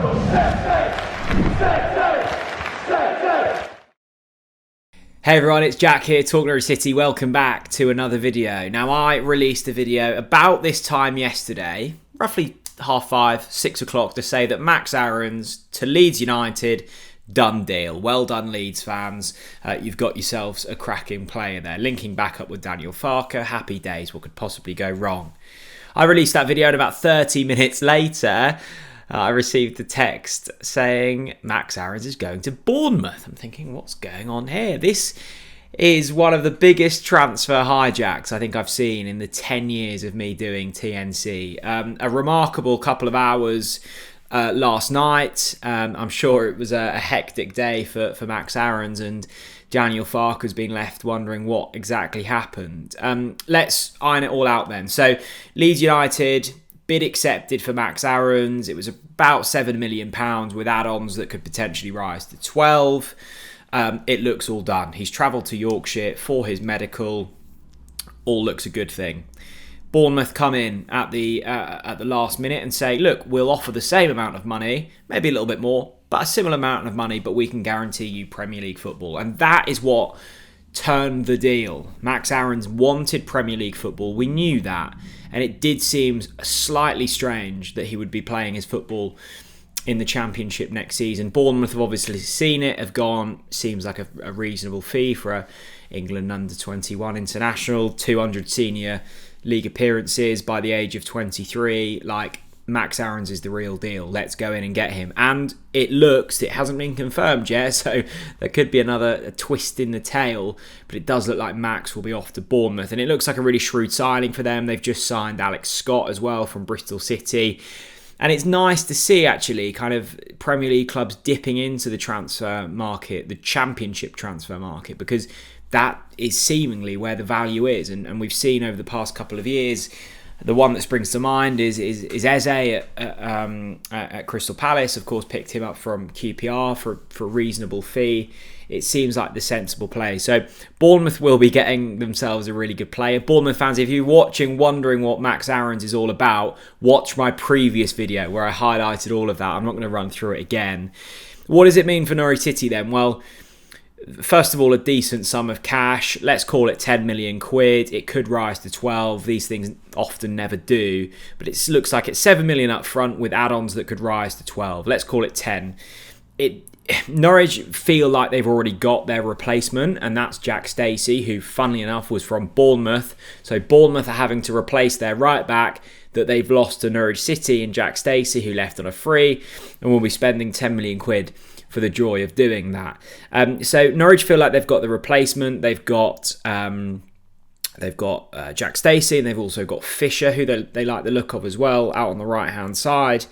Hey everyone, it's Jack here, TalkNorwichCity. Welcome back to another video. Now, I released a video about this time yesterday, roughly 5:30, 6 o'clock, to say that Max Aarons to Leeds United, done deal. Well done, Leeds fans. You've got yourselves a cracking player there. Linking back up with Daniel Farke. Happy days. What could possibly go wrong? I released that video and about 30 minutes later, I received a text saying Max Aarons is going to Bournemouth. I'm thinking, what's going on here? This is one of the biggest transfer hijacks I think I've seen in the 10 years of me doing TNC. A remarkable couple of hours last night. I'm sure it was a hectic day for Max Aarons, and Daniel Farke has been left wondering what exactly happened. Let's iron it all out then. So, Leeds United, bid accepted for Max Aarons. It was about £7 million with add-ons that could potentially rise to 12. It looks all done. He's travelled to Yorkshire for his medical. All looks a good thing. Bournemouth come in at the last minute and say, look, we'll offer the same amount of money, maybe a little bit more, but a similar amount of money, but we can guarantee you Premier League football. And that is what turned the deal. Max Aarons wanted Premier League football. We knew that. And it did seem slightly strange that he would be playing his football in the Championship next season. Bournemouth have obviously seen it, have gone, seems like a reasonable fee for a England under-21 international, 200 senior league appearances by the age of 23. Like, Max Aarons is the real deal. Let's go in and get him. And it hasn't been confirmed yet, so there could be another twist in the tail, but it does look like Max will be off to Bournemouth, and it looks like a really shrewd signing for them. They've just signed Alex Scott as well from Bristol City, and it's nice to see actually kind of Premier League clubs dipping into the transfer market, the Championship transfer market, because that is seemingly where the value is, and we've seen over the past couple of years. The one that springs to mind is Eze at Crystal Palace. Of course, picked him up from QPR for a reasonable fee. It seems like the sensible play. So Bournemouth will be getting themselves a really good player. Bournemouth fans, if you're watching, wondering what Max Aarons is all about, watch my previous video where I highlighted all of that. I'm not going to run through it again. What does it mean for Norwich City then? Well, first of all, a decent sum of cash. Let's call it 10 million quid. It could rise to 12. These things often never do. But it looks like it's 7 million up front with add-ons that could rise to 12. Let's call it 10. Norwich feel like they've already got their replacement, and that's Jack Stacey, who, funnily enough, was from Bournemouth. So Bournemouth are having to replace their right back that they've lost to Norwich City and Jack Stacey, who left on a free, and will be spending 10 million quid for the joy of doing that. So Norwich feel like they've got the replacement. They've got Jack Stacey, and they've also got Fisher, who they like the look of as well, out on the right-hand side.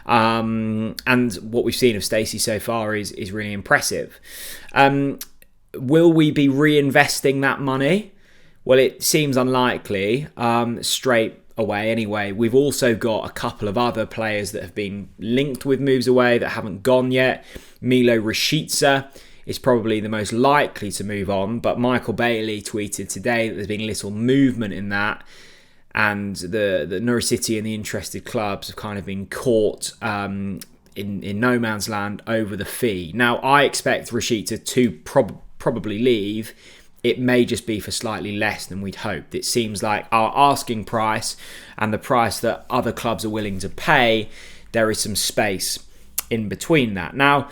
And what we've seen of Stacey so far is really impressive. Will we be reinvesting that money? Well, it seems unlikely straight away anyway. We've also got a couple of other players that have been linked with moves away that haven't gone yet. Milo Rashica is probably the most likely to move on, but Michael Bailey tweeted today that there's been little movement in that, and the Norwich City and the interested clubs have kind of been caught in no man's land over the fee. Now, I expect Rashica to probably leave. It may just be for slightly less than we'd hoped. It seems like our asking price and the price that other clubs are willing to pay, there is some space in between that. Now,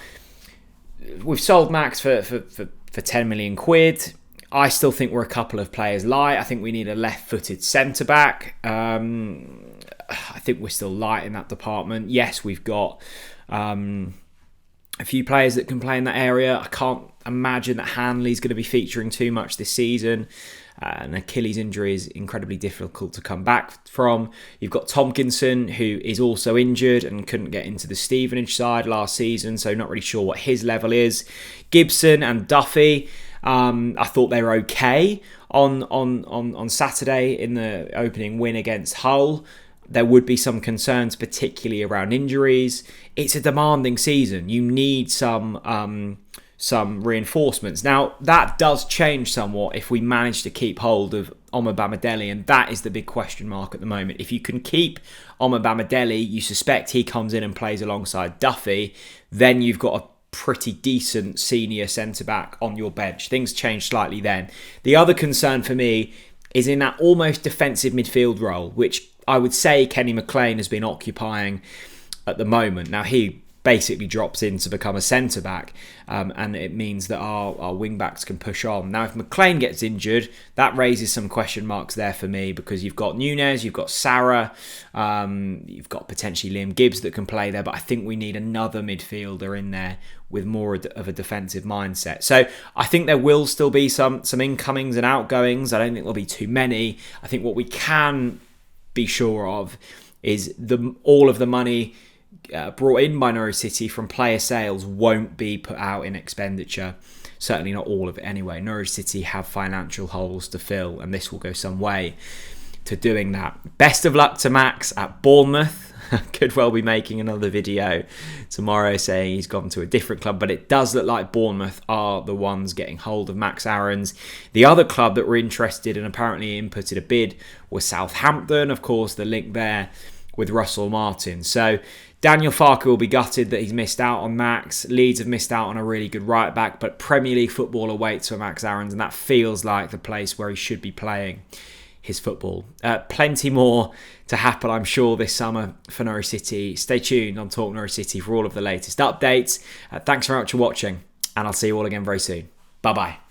we've sold Max for 10 million quid. I still think we're a couple of players light. I think we need a left-footed centre-back. I think we're still light in that department. Yes, we've got a few players that can play in that area. I can't imagine that Hanley's going to be featuring too much this season. An Achilles injury is incredibly difficult to come back from. You've got Tompkinson, who is also injured and couldn't get into the Stevenage side last season, so not really sure what his level is. Gibson and Duffy, I thought they were okay on Saturday in the opening win against Hull. There would be some concerns, particularly around injuries. It's a demanding season. You need some reinforcements. Now, that does change somewhat if we manage to keep hold of Omobamidele, and that is the big question mark at the moment. If you can keep Omobamidele, you suspect he comes in and plays alongside Duffy, then you've got a pretty decent senior centre-back on your bench. Things change slightly then. The other concern for me is in that almost defensive midfield role, which I would say Kenny McLean has been occupying at the moment. Now, he basically drops in to become a centre-back, and it means that our wing-backs can push on. Now, if McLean gets injured, that raises some question marks there for me, because you've got Nunez, you've got Sarah, you've got potentially Liam Gibbs that can play there, but I think we need another midfielder in there with more of a defensive mindset. So I think there will still be some incomings and outgoings. I don't think there'll be too many. I think what we can be sure of is all of the money brought in by Norwich City from player sales won't be put out in expenditure. Certainly not all of it anyway. Norwich City have financial holes to fill, and this will go some way to doing that. Best of luck to Max at Bournemouth. Could well be making another video tomorrow saying he's gone to a different club, but it does look like Bournemouth are the ones getting hold of Max Aarons. The other club that were interested and apparently inputted a bid was Southampton. Of course, the link there with Russell Martin. So Daniel Farke will be gutted that he's missed out on Max. Leeds have missed out on a really good right back, but Premier League football awaits for Max Aarons, and that feels like the place where he should be playing his football. Plenty more to happen, I'm sure, this summer for Norwich City. Stay tuned on Talk Norwich City for all of the latest updates. Thanks very much for watching, and I'll see you all again very soon. Bye-bye.